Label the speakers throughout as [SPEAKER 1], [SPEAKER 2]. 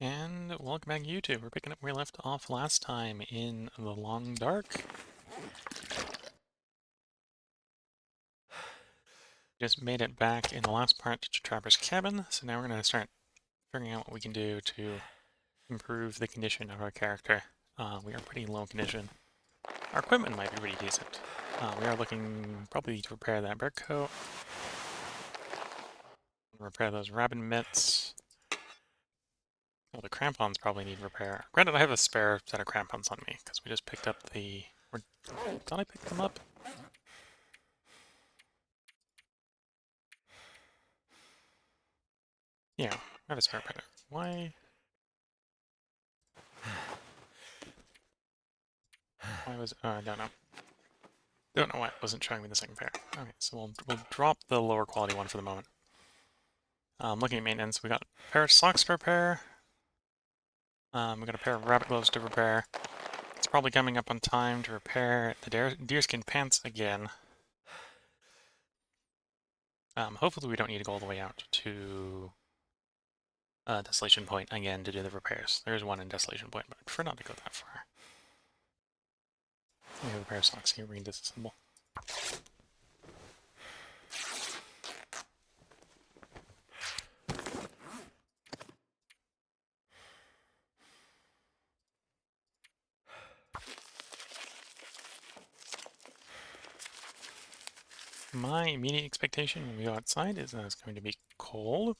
[SPEAKER 1] And welcome back to YouTube. We're picking up where we left off last time in the Long Dark. Just made it back in the last part to Trapper's cabin, so now we're going to start figuring out what we can do to improve the condition of our character. We are pretty low condition. Our equipment might be pretty decent. We are looking probably to repair that bird coat, repair those rabbit mitts. Oh, the crampons probably need repair. Granted, I have a spare set of crampons on me, because we just picked up the... Thought I picked them up? Yeah, I have a spare pair. Why was... I don't know. Don't know why it wasn't showing me the second pair. Okay, so we'll drop the lower quality one for the moment. Looking at maintenance, we got a pair of socks to repair. We got a pair of rabbit gloves to repair. It's probably coming up on time to repair the deerskin pants again. Hopefully we don't need to go all the way out to Desolation Point again to do the repairs. There's one in Desolation Point, but I'd prefer not to go that far. We have a pair of socks here we can disassemble. My immediate expectation when we go outside is that it's going to be cold.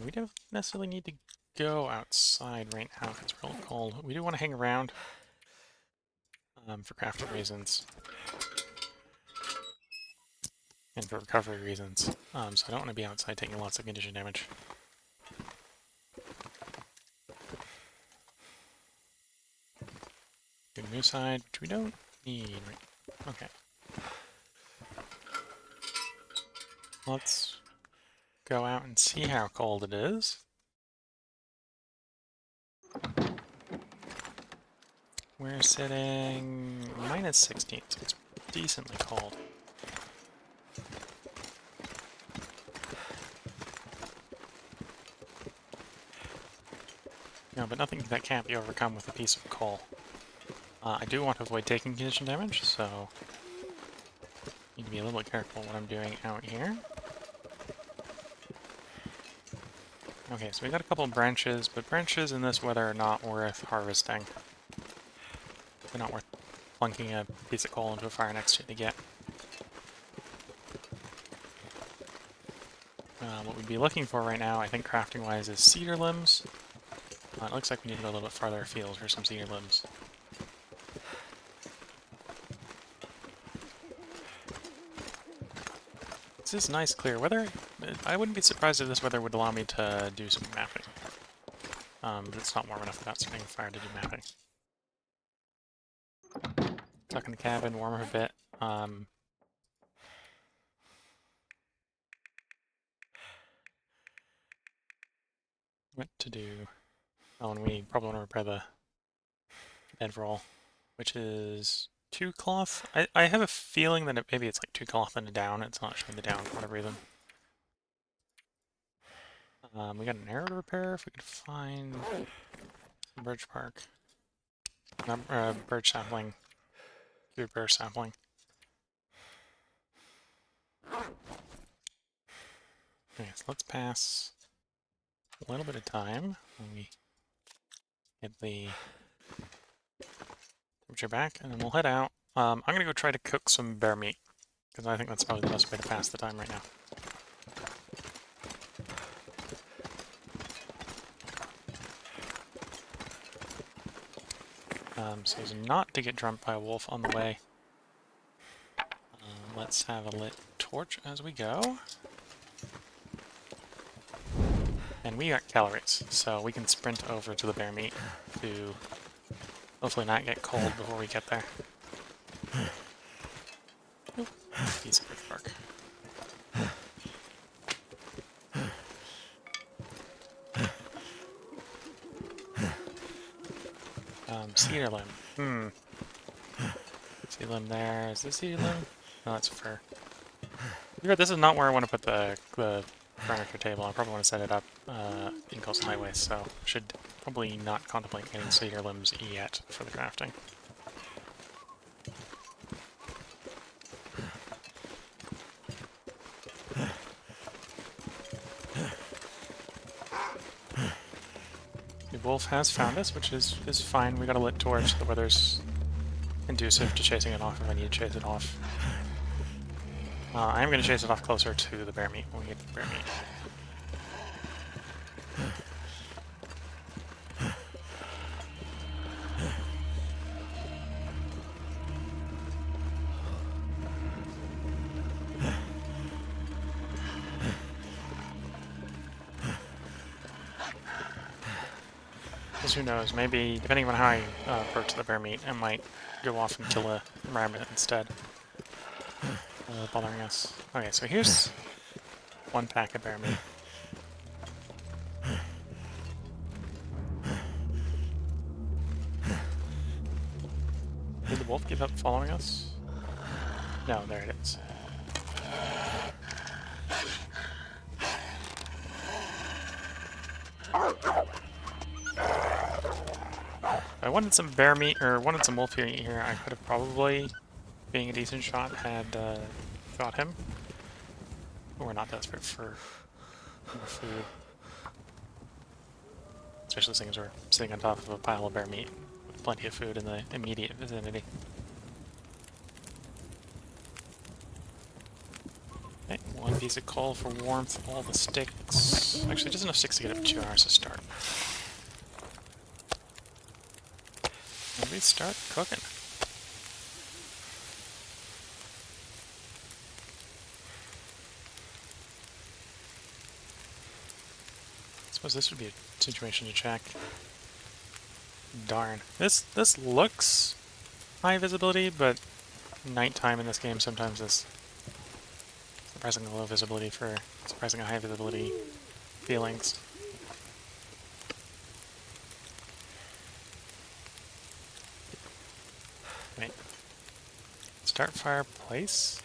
[SPEAKER 1] We don't necessarily need to go outside right now if it's real cold. We do want to hang around for crafting reasons and for recovery reasons. So I don't want to be outside taking lots of condition damage. Good moose hide, which we don't need. Okay. Let's go out and see how cold it is. We're sitting -16, so it's decently cold. No, but nothing that can't be overcome with a piece of coal. I do want to avoid taking condition damage, so need to be a little bit careful what I'm doing out here. Okay, so we got a couple of branches, but branches in this weather are not worth harvesting. They're not worth plunking a piece of coal into a fire next to get. What we'd be looking for right now, I think crafting-wise, is cedar limbs. It looks like we need to go a little bit farther afield for some cedar limbs. This is nice, clear weather. I wouldn't be surprised if this weather would allow me to do some mapping. But it's not warm enough without starting a fire to do mapping. Tuck in the cabin, warm up a bit. What to do? Oh, and we probably want to repair the bedroll, which is 2 cloth. I have a feeling that maybe it's like 2 cloth and a down. It's not showing the down for whatever reason. We got an arrow to repair if we could find birch bark. Birch sapling. Good birch sapling. Okay, so let's pass a little bit of time when we get the temperature back, and then we'll head out. I'm gonna go try to cook some bear meat, because I think that's probably the best way to pass the time right now. So as not to get drunk by a wolf on the way, let's have a lit torch as we go. And we got calories, so we can sprint over to the bear meat to hopefully not get cold before we get there. Oop, piece of birch bark. Cedar limb. Cedar limb there. Is this cedar limb? No, that's fur. This is not where I want to put the furniture table. I probably want to set it up in Coastal Highway, so should probably not contemplate getting cedar limbs yet for the crafting. The wolf has found us, which is fine. We got a lit torch. The weather's conducive to chasing it off if I need to chase it off. I am going to chase it off closer to the bear meat when we get to the bear meat. Because who knows, maybe, depending on how I approach the bear meat, I might go off and kill a rabbit instead. Bothering us. Okay, so here's one pack of bear meat. Did the wolf give up following us? No, there it is. If I wanted some bear meat, or wanted some wolf meat here, I could have probably, being a decent shot, had shot him. But we're not desperate for more food. Especially since we're sitting on top of a pile of bear meat with plenty of food in the immediate vicinity. Okay, one piece of coal for warmth, all the sticks. Actually, just enough sticks to get up 2 hours to start. And we start cooking. I suppose this would be a situation to check. Darn. This looks high visibility, but nighttime in this game sometimes is surprisingly low visibility for surprisingly high visibility feelings. Wait. Start fireplace?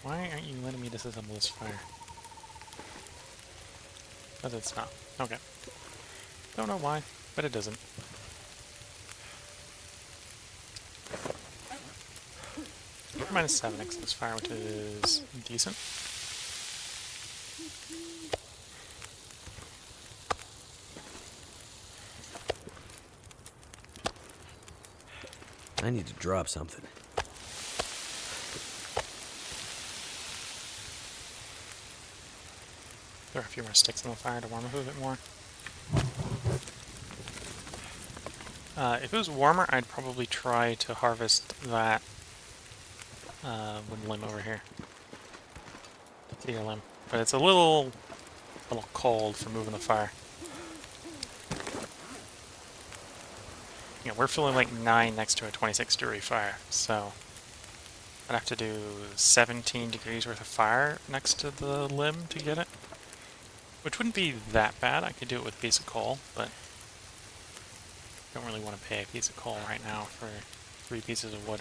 [SPEAKER 1] Why aren't you letting me disassemble this fire? Because it's not. Okay. Don't know why, but it doesn't. -7 next to this fire, which is decent.
[SPEAKER 2] I need to drop something.
[SPEAKER 1] There are a few more sticks on the fire to warm up a bit more. If it was warmer, I'd probably try to harvest that wooden limb over here. Cedar limb. But it's a little cold for moving the fire. Yeah, we're feeling like 9 next to a 26-degree fire, so I'd have to do 17 degrees worth of fire next to the limb to get it. Which wouldn't be that bad. I could do it with a piece of coal, but I don't really want to pay a piece of coal right now for 3 pieces of wood.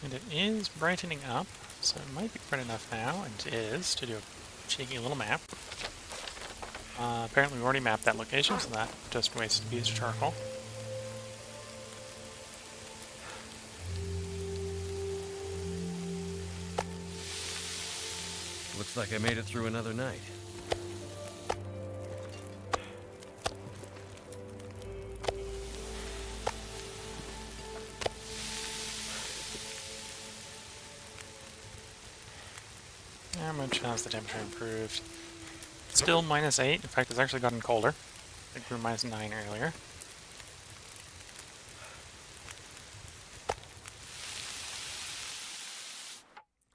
[SPEAKER 1] And it is brightening up, so it might be bright enough now, and it is, to do a cheeky little map. Apparently we already mapped that location, so that just wastes a piece of charcoal.
[SPEAKER 2] Looks like I made it through another night.
[SPEAKER 1] How much has the temperature improved? Still -8. In fact, it's actually gotten colder. I think we were -9 earlier.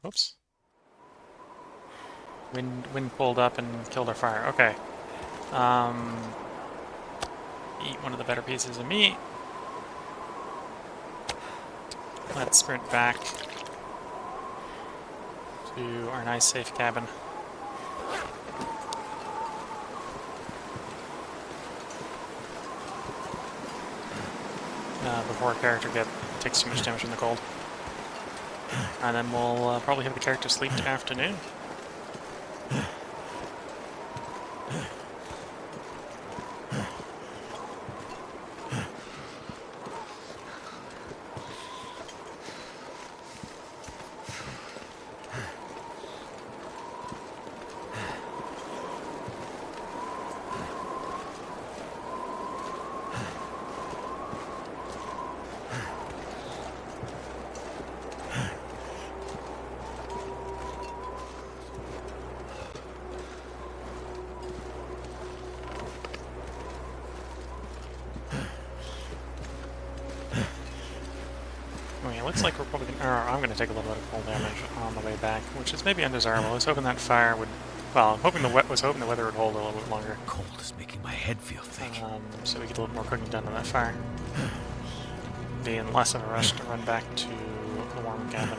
[SPEAKER 1] Whoops. Wind pulled up and killed our fire. Okay. Eat one of the better pieces of meat. Let's sprint back to our nice safe cabin. Before our character takes too much damage from the cold. And then we'll probably have the character sleep to afternoon. Okay, it looks like we're probably gonna, or I'm gonna take a little bit of cold damage on the way back, which is maybe undesirable. I was hoping that fire would, well, was hoping the weather would hold a little bit longer.
[SPEAKER 2] Cold is making my head feel thick.
[SPEAKER 1] So we get a little more cooking done on that fire. Be in less of a rush to run back to the warm cabin.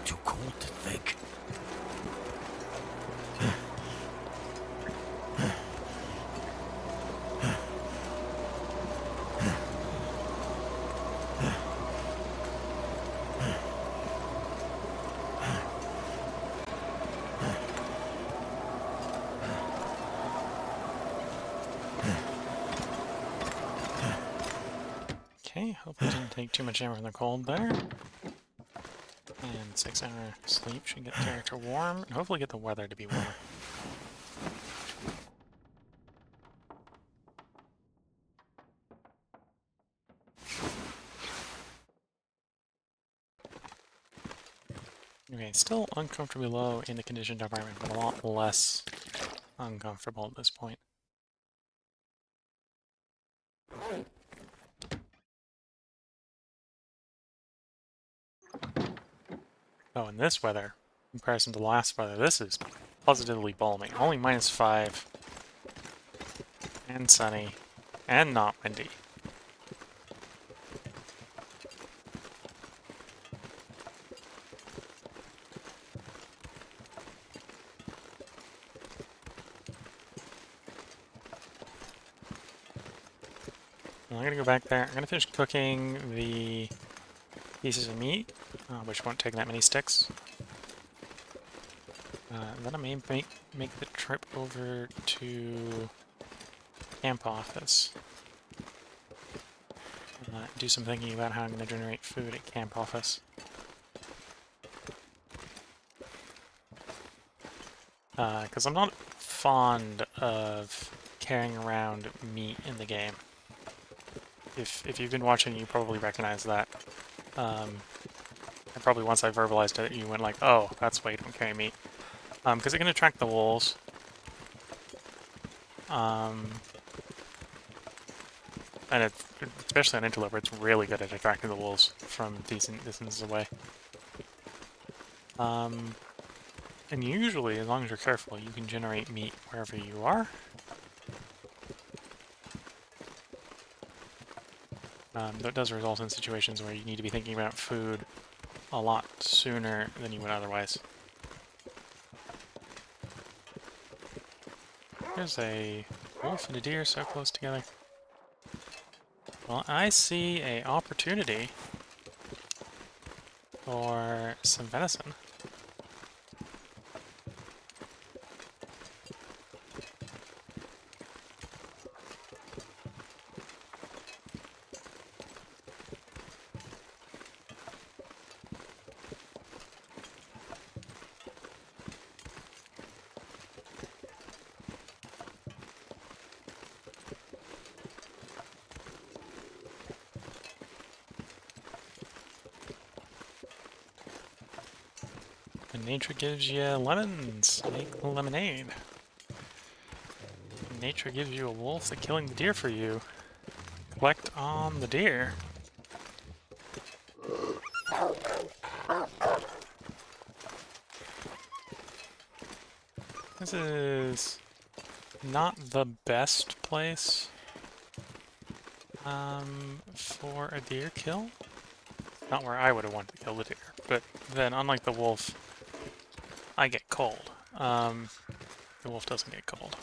[SPEAKER 2] Too cold to think.
[SPEAKER 1] Okay, hope we didn't take too much damage from the cold there. And 6 hour sleep should get the character warm, and hopefully get the weather to be warmer. Okay, still uncomfortably low in the conditioned environment, but a lot less uncomfortable at this point. Oh, and this weather, in comparison to last weather, this is positively balmy. Only -5, and sunny, and not windy. Well, I'm gonna go back there. I'm gonna finish cooking the pieces of meat, which won't take that many sticks. Then I may make the trip over to camp office. Do some thinking about how I'm going to generate food at camp office. Because I'm not fond of carrying around meat in the game. If you've been watching, you probably recognize that. And probably once I verbalized it, you went like, oh, that's why you don't carry meat. Because it can attract the wolves. And especially on Interloper, it's really good at attracting the wolves from decent distances away. And usually, as long as you're careful, you can generate meat wherever you are. That does result in situations where you need to be thinking about food a lot sooner than you would otherwise. There's a wolf and a deer so close together. Well, I see an opportunity for some venison. And nature gives you lemons. Make lemonade. nature gives you a wolf, the killing the deer for you. Collect on the deer. This is not the best place for a deer kill. Not where I would have wanted to kill the deer, but then unlike the wolf, I get cold. The wolf doesn't get cold.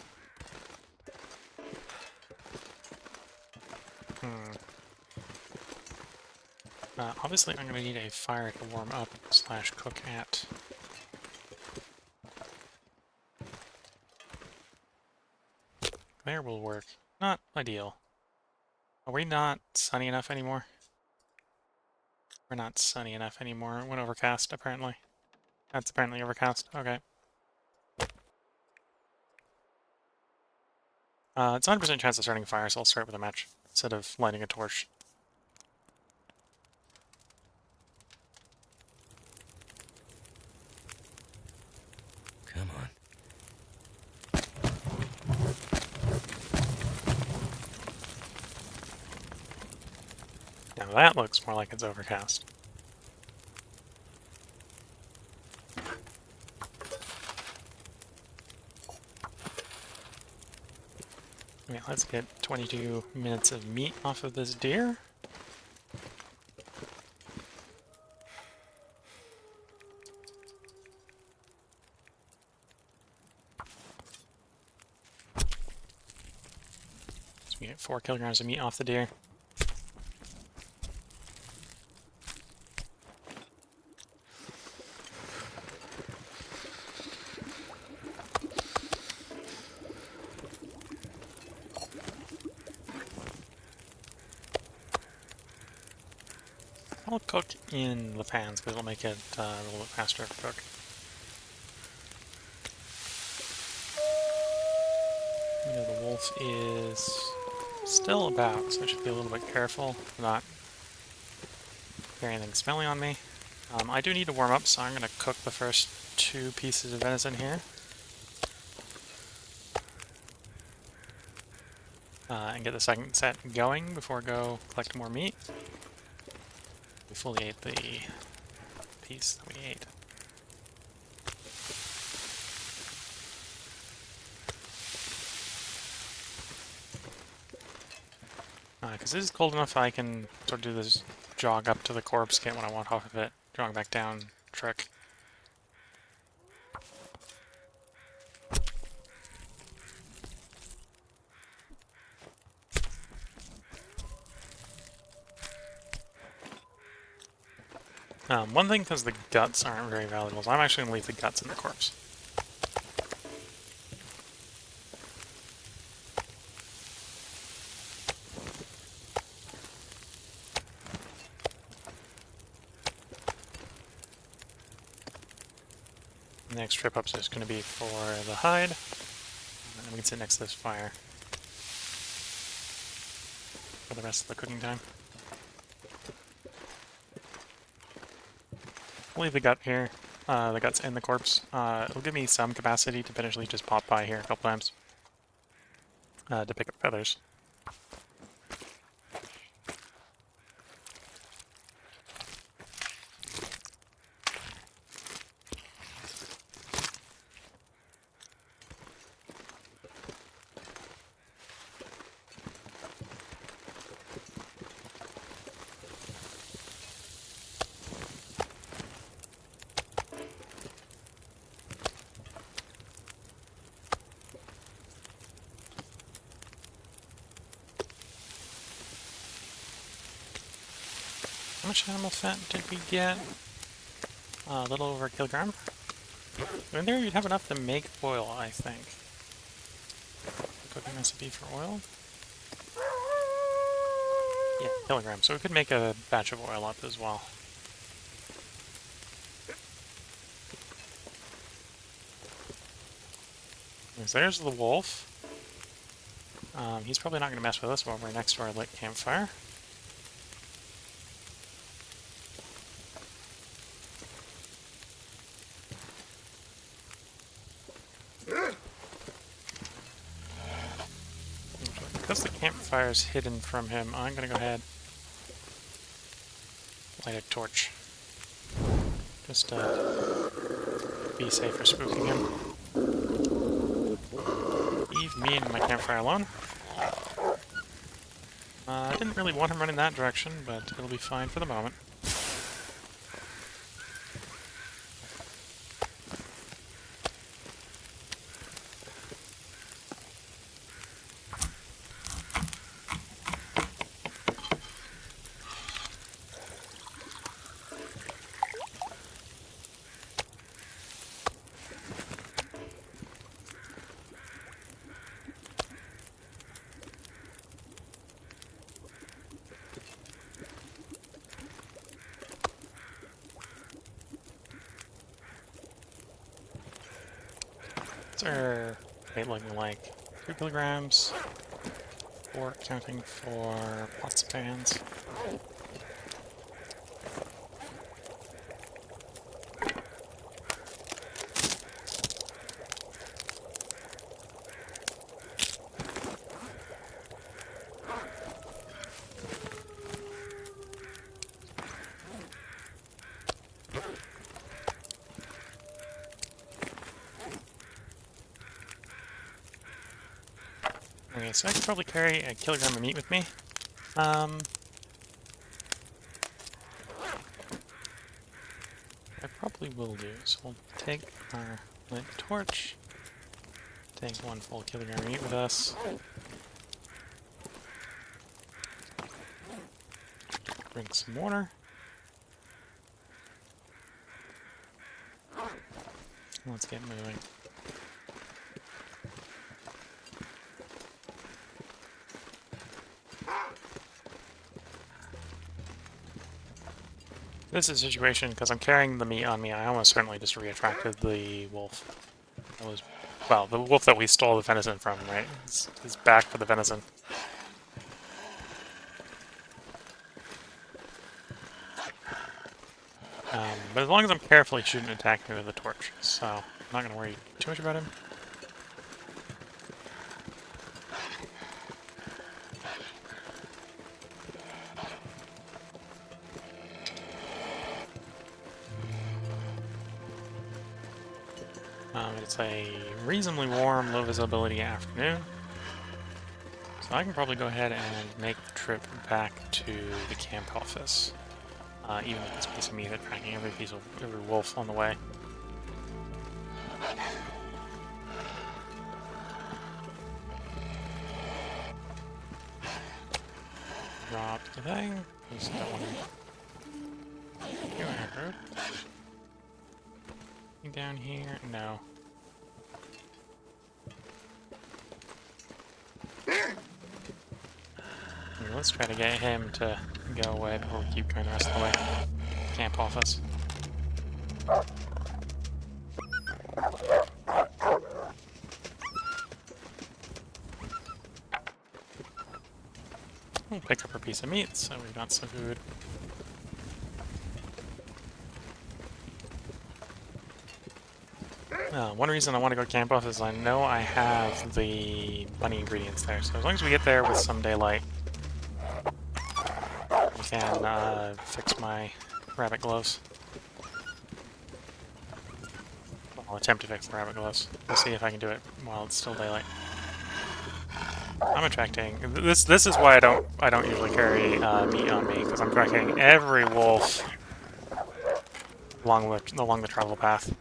[SPEAKER 1] Obviously I'm going to need a fire to warm up / cook at. There will work. Not ideal. Are we not sunny enough anymore? We're not sunny enough anymore. It went overcast, apparently. That's apparently overcast. Okay. It's 100% chance of starting a fire, so I'll start with a match instead of lighting a torch.
[SPEAKER 2] Come on.
[SPEAKER 1] Now that looks more like it's overcast. Okay, let's get 22 minutes of meat off of this deer. So we get 4 kilograms of meat off the deer. I'll cook in the pans because it'll make it a little bit faster to cook. You know, the wolf is still about, so I should be a little bit careful not getting anything smelly on me. I do need to warm up, so I'm going to cook the first 2 pieces of venison here. And get the second set going before I go collect more meat. We fully ate the piece that we ate. Because this is cold enough I can sort of do this jog up to the corpse, get what I want off of it, jog back down trick. One thing, because the guts aren't very valuable, so I'm actually going to leave the guts in the corpse. The next trip up is just going to be for the hide, and then we can sit next to this fire for the rest of the cooking time. I'll leave the gut here, the gut's in the corpse. It'll give me some capacity to potentially just pop by here a couple times to pick up feathers. How much animal fat did we get? A little over a kilogram. In there you'd have enough to make oil, I think. Cooking recipe for oil? Yeah, kilogram. So we could make a batch of oil up as well. So there's the wolf. He's probably not going to mess with us while we're next to our lit campfire. because the campfire's hidden from him, I'm gonna go ahead light a torch. Just to be safe for spooking him. Leave me and my campfire alone. I didn't really want him running that direction, but it'll be fine for the moment. What's our weight looking like? 2 kilograms. 4 counting for pots and pans. Okay, so I could probably carry a kilogram of meat with me. I probably will do. So we'll take our lit torch, take 1 full kilogram of meat with us. Drink some water. Let's get moving. This is a situation, because I'm carrying the meat on me, I almost certainly just re-attracted the wolf. That was, well, the wolf that we stole the venison from, right? He's back for the venison. But as long as I'm careful, he shouldn't attack me with a torch, so I'm not going to worry too much about him. It's a reasonably warm, low visibility afternoon, so I can probably go ahead and make the trip back to the camp office, even with this piece of meat attracting every wolf on the way. Drop the thing. Just don't want to. You heard. Down here? No. Let's try to get him to go away before we keep going the rest of the way. Camp office. We'll pick up our piece of meat, so we've got some food. One reason I want to go camp off is I know I have the bunny ingredients there, so as long as we get there with some daylight, we can fix my rabbit gloves. I'll attempt to fix the rabbit gloves. We'll see if I can do it while it's still daylight. I'm attracting. This is why I don't usually carry meat on me, because I'm tracking every wolf along the travel path.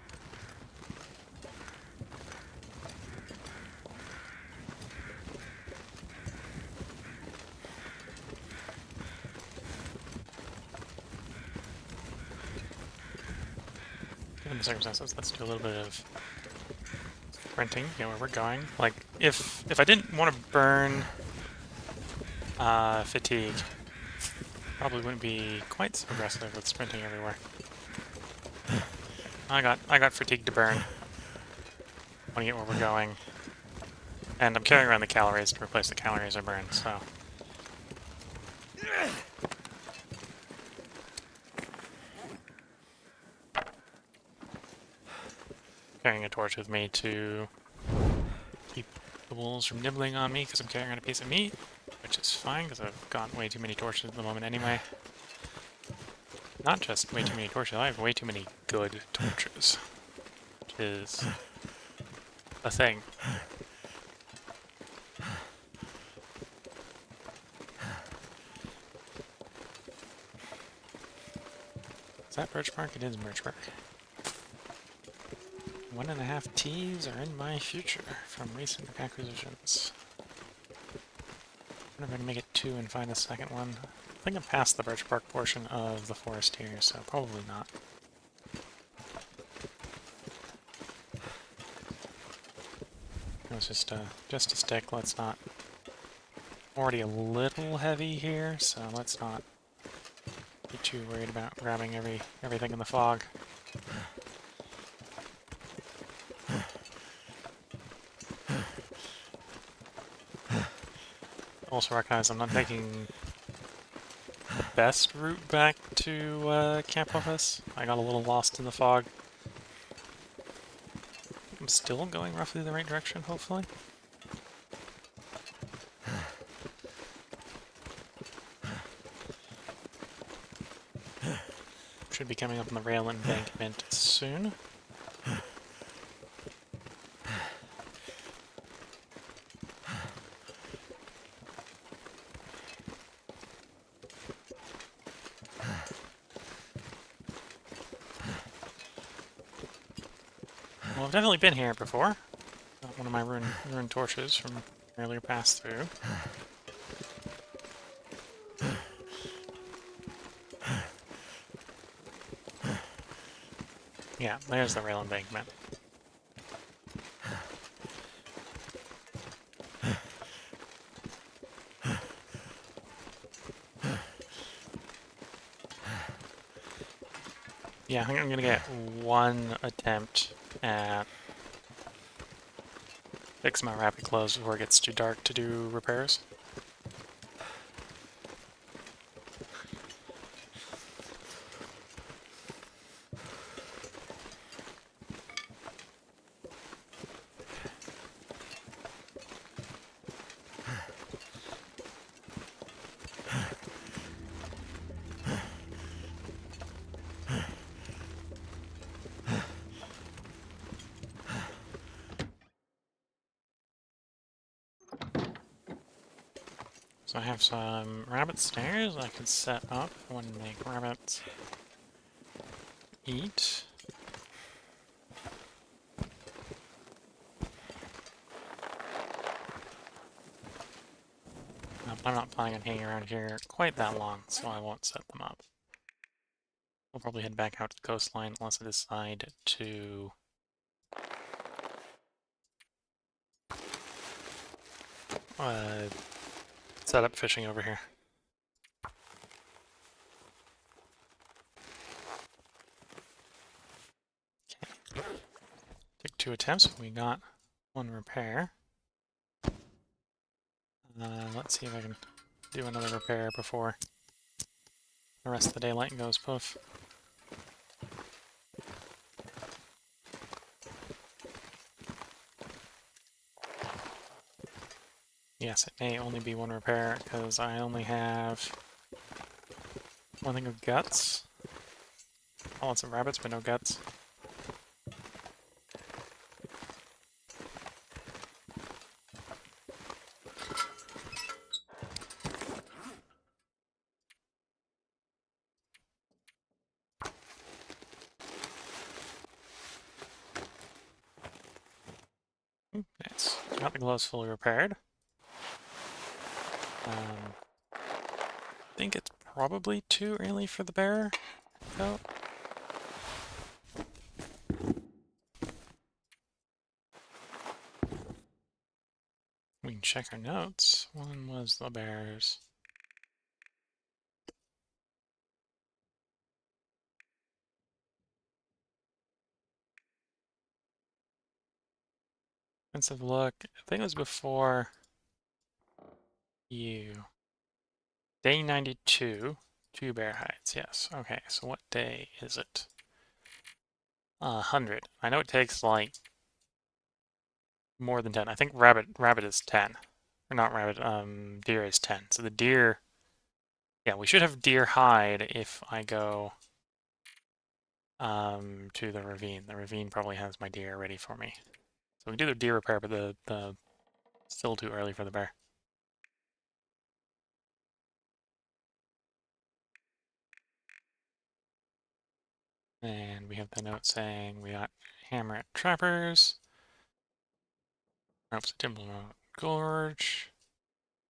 [SPEAKER 1] Given the circumstances, let's do a little bit of sprinting, get where we're going. Like, if I didn't want to burn fatigue, probably wouldn't be quite so aggressive with sprinting everywhere. I got fatigue to burn. Want to get where we're going, and I'm carrying around the calories to replace the calories I burned. So. Carrying a torch with me to keep the wolves from nibbling on me because I'm carrying around a piece of meat, which is fine because I've got way too many torches at the moment anyway. Not just way too many torches, I have way too many good torches, which is a thing. Is that birch bark? It is birch bark. 1.5 T's are in my future from recent acquisitions. I'm going to make it 2 and find a second one. I think I'm past the birch bark portion of the forest here, so probably not. It was just a stick. Let's not. Already a little heavy here, so let's not be too worried about grabbing everything in the fog. Also recognize I'm not taking the best route back to camp office. I got a little lost in the fog. I'm still going roughly the right direction, hopefully. Should be coming up on the rail embankment soon. Well, I've definitely been here before. Got one of my ruined torches from earlier pass through. Yeah, there's the rail embankment. Yeah, I think I'm gonna get one attempt at fix my rapid close before it gets too dark to do repairs. So I have some rabbit snares I can set up. I want to make rabbits eat. I'm not planning on hanging around here quite that long, so I won't set them up. We'll probably head back out to the coastline unless I decide to set up fishing over here. Okay. Took 2 attempts. We got 1 repair. Let's see if I can do another repair before the rest of the daylight goes poof. Yes, it may only be 1 repair because I only have 1 thing of guts. I want some rabbits, but no guts. Nice. Got the gloves fully repaired. I think it's probably too early for the bear, though. We can check our notes. When was the bears? Let's have a look. I think it was before you. Day 92. 2 bear hides. Yes. Okay, so what day is it? 100. I know it takes like more than 10. I think rabbit is 10. Or not rabbit, deer is 10. So the deer, yeah, we should have deer hide if I go to the ravine. The ravine probably has my deer ready for me. So we can do the deer repair, but the still too early for the bear. And we have the note saying we got hammer at trappers. Ropes at Timberwolf Gorge.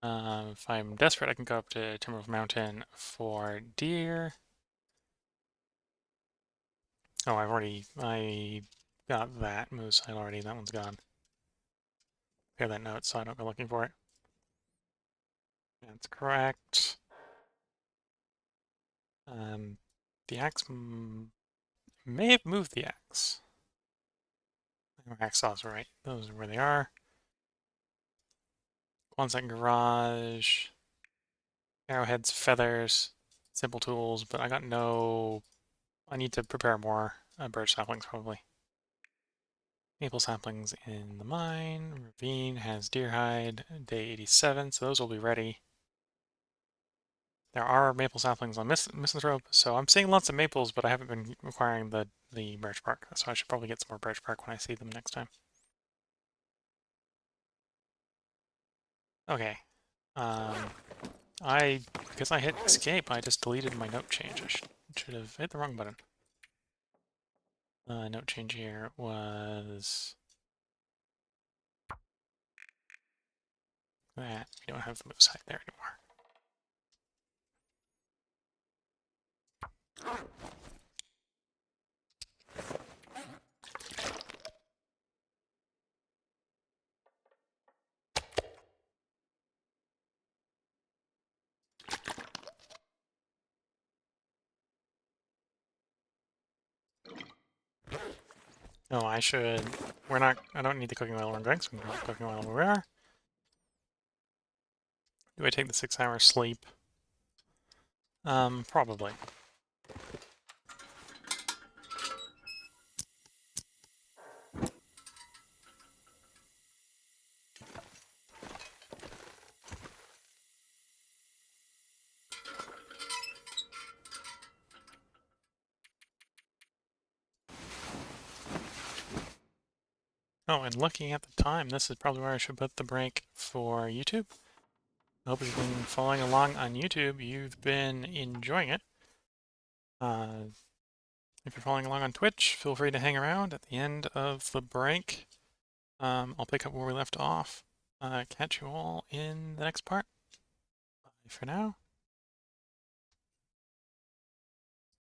[SPEAKER 1] If I'm desperate, I can go up to Timberwolf Mountain for deer. Oh, I got that moose site already. That one's gone. Clear that note so I don't go looking for it. That's correct. The axe may have moved the axe. Axe saws are right. Those are where they are. 1 second garage. Arrowheads, feathers, simple tools, but I got no. I need to prepare more birch saplings probably. Maple saplings in the mine. Ravine has deer hide. Day 87, so those will be ready. There are maple saplings on Misanthrope, so I'm seeing lots of maples, but I haven't been acquiring the birch bark, so I should probably get some more birch bark when I see them next time. Okay. Because I hit escape, I just deleted my note change. I should have hit the wrong button. Note change here was that we don't have the moose hide there anymore. No, I should. I don't need the cooking oil we're going, so we can drop cooking oil where we are. Do I take the 6 hour sleep? Probably. Oh, and looking at the time, this is probably where I should put the break for YouTube. I hope you've been following along on YouTube. You've been enjoying it. If you're following along on Twitch, feel free to hang around at the end of the break. I'll pick up where we left off. Catch you all in the next part. Bye for now.